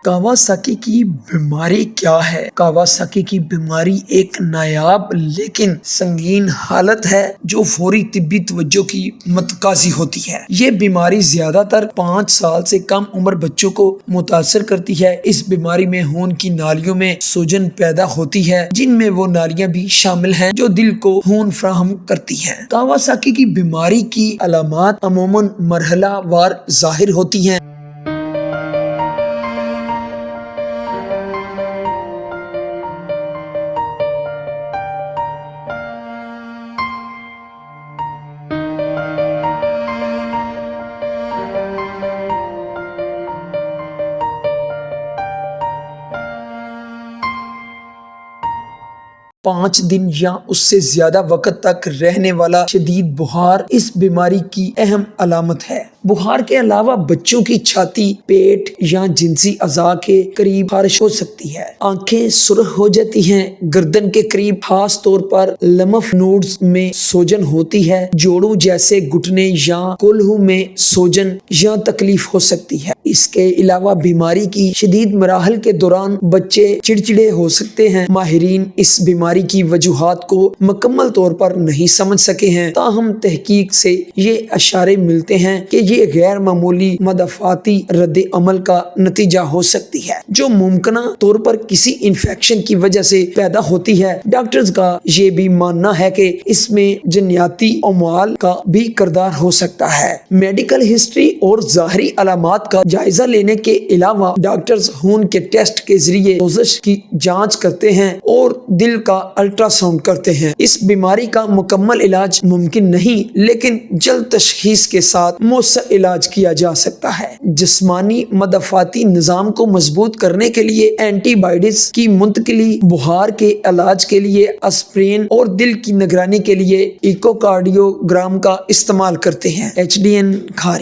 Kawasaki کی بیماری کیا ہے؟ کاواساکی کی بیماری ایک نایاب لیکن سنگین حالت ہے جو فوری طبی توجہ کی متقاضی ہوتی ہے۔ یہ بیماری زیادہ تر 5 سال سے کم عمر بچوں کو متاثر کرتی ہے۔ اس بیماری میں خون کی نالیوں میں سوجن پیدا ہوتی ہے، جن میں وہ نالیاں بھی شامل ہیں جو دل کو خون فراہم کرتی ہیں۔ کاواساکی کی بیماری کی علامات عموماً مرحلہ وار ظاہر ہوتی ہیں۔ 5 دن یا اس سے زیادہ وقت تک رہنے والا شدید بخار اس بیماری کی اہم علامت ہے۔ بخار کے علاوہ بچوں کی چھاتی، پیٹ یا جنسی اعضاء کے قریب خارش ہو سکتی ہے۔ آنکھیں سرخ ہو جاتی ہیں، گردن کے قریب خاص طور پر لمف نوڈز میں سوجن ہوتی ہے، جوڑوں جیسے گھٹنے یا کولہوں میں سوجن یا تکلیف ہو سکتی ہے۔ اس کے علاوہ بیماری کی شدید مراحل کے دوران بچے چڑچڑے ہو سکتے ہیں۔ ماہرین اس بیماری کی وجوہات کو مکمل طور پر نہیں سمجھ سکے ہیں، تاہم تحقیق سے یہ اشارے ملتے ہیں کہ یہ غیر معمولی مدافعتی رد عمل کا نتیجہ ہو سکتی ہے جو ممکنہ طور پر کسی انفیکشن کی وجہ سے پیدا ہوتی ہے۔ ڈاکٹرز کا یہ بھی ماننا ہے کہ اس میں جنیاتی اموال کا بھی کردار ہو سکتا ہے۔ میڈیکل ہسٹری اور ظاہری علامات کا جائزہ لینے کے علاوہ ڈاکٹرز خون کے ٹیسٹ کے ذریعے سوزش کی جانچ کرتے ہیں اور دل کا الٹرا ساؤنڈ کرتے ہیں۔ اس بیماری کا مکمل علاج ممکن نہیں، لیکن جلد تشخیص کے ساتھ مؤثر علاج کیا جا سکتا ہے۔ جسمانی مدافعتی نظام کو مضبوط کرنے کے لیے اینٹی بائیوٹکس کی منتقلی، بخار کے علاج کے لیے اسپرین اور دل کی نگرانی کے لیے ایکوکارڈیوگرام کا استعمال کرتے ہیں۔ HDN کھاری